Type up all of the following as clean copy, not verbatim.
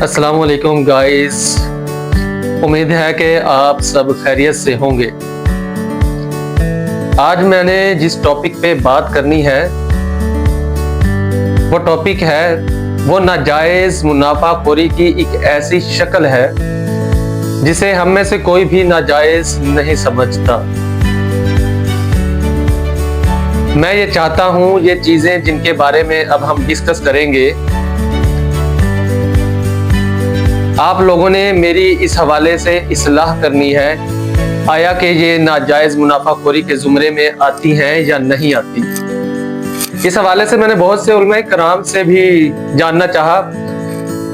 अस्सलाम वालेकुम गाइस। उम्मीद है कि आप सब खैरियत से होंगे। आज मैंने जिस टॉपिक पे बात करनी है वो टॉपिक है वो नाजायज मुनाफाखोरी की एक ऐसी शक्ल है जिसे हम में से कोई भी नाजायज नहीं समझता। मैं ये चाहता हूं ये चीजें जिनके बारे में अब हम डिस्कस करेंगे, आप लोगों ने मेरी इस हवाले से इस्लाह करनी है, आया कि ये नाजायज मुनाफाखोरी के जुमरे में आती हैं या नहीं आती। इस हवाले से मैंने बहुत से उलमाए कराम से भी जानना चाहा,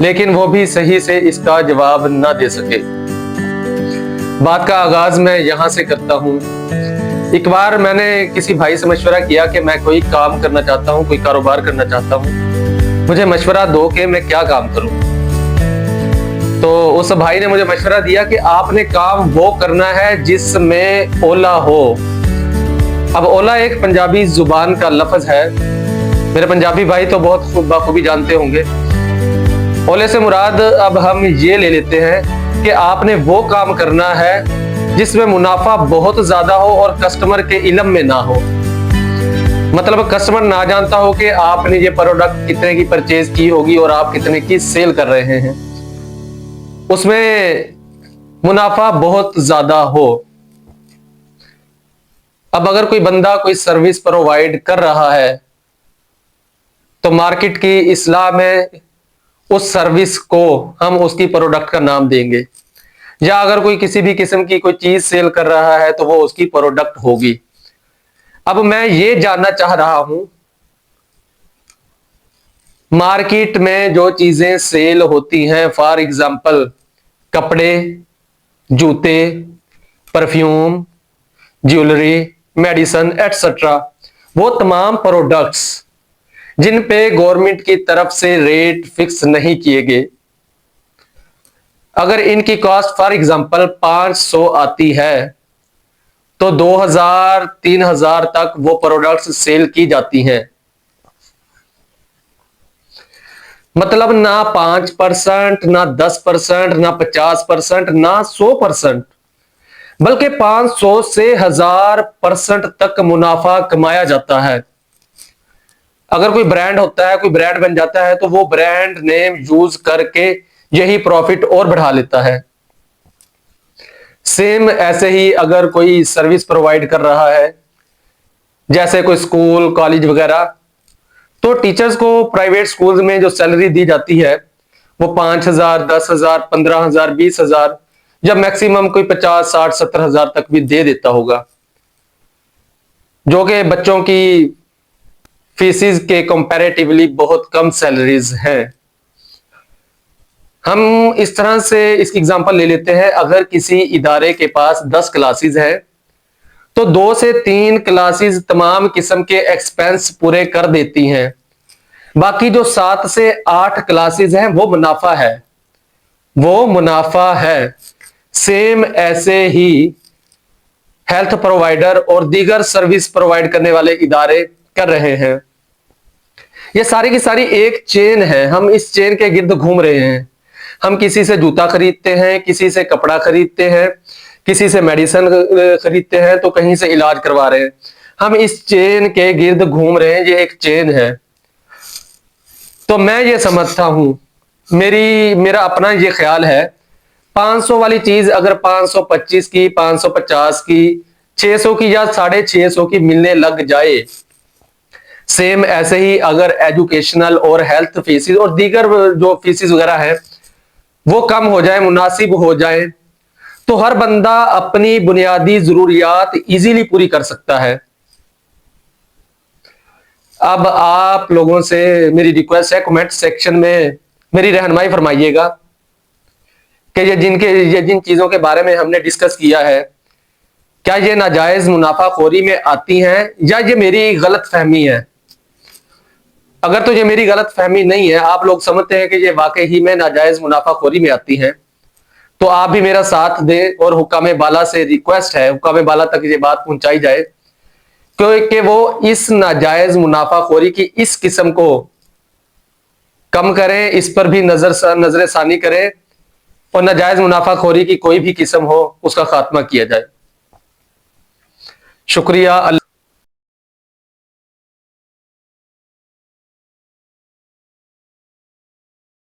लेकिन वो भी सही से इसका जवाब ना दे सके। बात का आगाज मैं यहाँ से करता हूँ। एक बार मैंने किसी भाई से मशवरा किया कि मैं कोई काम करना चाहता हूँ, कोई कारोबार करना चाहता हूँ, मुझे मशवरा दो कि मैं क्या काम करूँ। तो उस भाई ने मुझे मशवरा दिया कि आपने काम वो करना है जिसमें ओला हो। अब ओला एक पंजाबी जुबान का लफ्ज है, मेरे पंजाबी भाई तो बहुत बाखूबी जानते होंगे। ओले से मुराद अब हम ये ले लेते हैं कि आपने वो काम करना है जिसमें मुनाफा बहुत ज्यादा हो और कस्टमर के इल्म में ना हो। मतलब कस्टमर ना जानता हो कि आपने ये प्रोडक्ट कितने की परचेज की होगी और आप कितने की सेल कर रहे हैं, उसमें मुनाफा बहुत ज्यादा हो। अब अगर कोई बंदा कोई सर्विस प्रोवाइड कर रहा है तो मार्केट की इस्लाह में उस सर्विस को हम उसकी प्रोडक्ट का नाम देंगे, या अगर कोई किसी भी किस्म की कोई चीज सेल कर रहा है तो वो उसकी प्रोडक्ट होगी। अब मैं ये जानना चाह रहा हूं, मार्केट में जो चीजें सेल होती हैं, फॉर एग्जाम्पल कपड़े, जूते, परफ्यूम, ज्वेलरी, मेडिसिन एटसेट्रा, वो तमाम प्रोडक्ट्स जिन पे गवर्नमेंट की तरफ से रेट फिक्स नहीं किए गए, अगर इनकी कॉस्ट फॉर एग्जाम्पल 500 आती है तो 2000 3000 तक वो प्रोडक्ट्स सेल की जाती हैं। मतलब ना 5%, ना 10%, ना 50%, ना 100%, बल्कि 500 से 1000% तक मुनाफा कमाया जाता है। अगर कोई ब्रांड होता है, कोई ब्रांड बन जाता है तो वो ब्रांड नेम यूज करके यही प्रॉफिट और बढ़ा लेता है। सेम ऐसे ही अगर कोई सर्विस प्रोवाइड कर रहा है, जैसे कोई स्कूल कॉलेज वगैरह, तो टीचर्स को प्राइवेट स्कूल्स में जो सैलरी दी जाती है वो 5000, 10,000, 15,000, 20,000, जब मैक्सिमम कोई 50, 60, 70,000 तक भी दे देता होगा, जो कि बच्चों की फीसिस के कंपैरेटिवली बहुत कम सैलरीज हैं। हम इस तरह से इसकी एग्जांपल ले लेते हैं। अगर किसी इदारे के पास 10 क्लासेस है तो 2 से 3 क्लासेस तमाम किस्म के एक्सपेंस पूरे कर देती हैं, बाकी जो 7 से 8 क्लासेस हैं वो मुनाफा है, वो मुनाफा है। सेम ऐसे ही हेल्थ प्रोवाइडर और दीगर सर्विस प्रोवाइड करने वाले इदारे कर रहे हैं। ये सारी की सारी एक चेन है, हम इस चेन के गिर्द घूम रहे हैं। हम किसी से जूता खरीदते हैं, किसी से कपड़ा खरीदते हैं, किसी से मेडिसिन खरीदते हैं, तो कहीं से इलाज करवा रहे हैं। हम इस चेन के गिर्द घूम रहे हैं, ये एक चेन है। तो मैं ये समझता हूं, मेरा अपना ये ख्याल है, 500 वाली चीज अगर 525 की, 550 की, 600 की या 650 की मिलने लग जाए, सेम ऐसे ही अगर एजुकेशनल और हेल्थ फीसिस और दीगर जो फीसिस वगैरह है वो कम हो जाए, मुनासिब हो जाए, तो हर बंदा अपनी बुनियादी जरूरियात इजीली पूरी कर सकता है। अब आप लोगों से मेरी रिक्वेस्ट है, कमेंट सेक्शन में मेरी रहनुमाई फरमाइएगा कि ये जिन चीजों के बारे में हमने डिस्कस किया है, क्या ये नाजायज मुनाफाखोरी में आती हैं या ये मेरी गलत फहमी है। अगर तो ये मेरी गलत फहमी नहीं है, आप लोग समझते हैं कि ये वाकई ही में नाजायज मुनाफाखोरी में आती हैं, तो आप भी मेरा साथ दें और हुक्काम बाला से रिक्वेस्ट है, हुक्काम बाला तक ये बात पहुंचाई जाए क्योंकि वो इस नाजायज मुनाफाखोरी की इस किस्म को कम करें, इस पर भी नजर सानी करें और नाजायज मुनाफाखोरी की कोई भी किस्म हो उसका खात्मा किया जाए। शुक्रिया।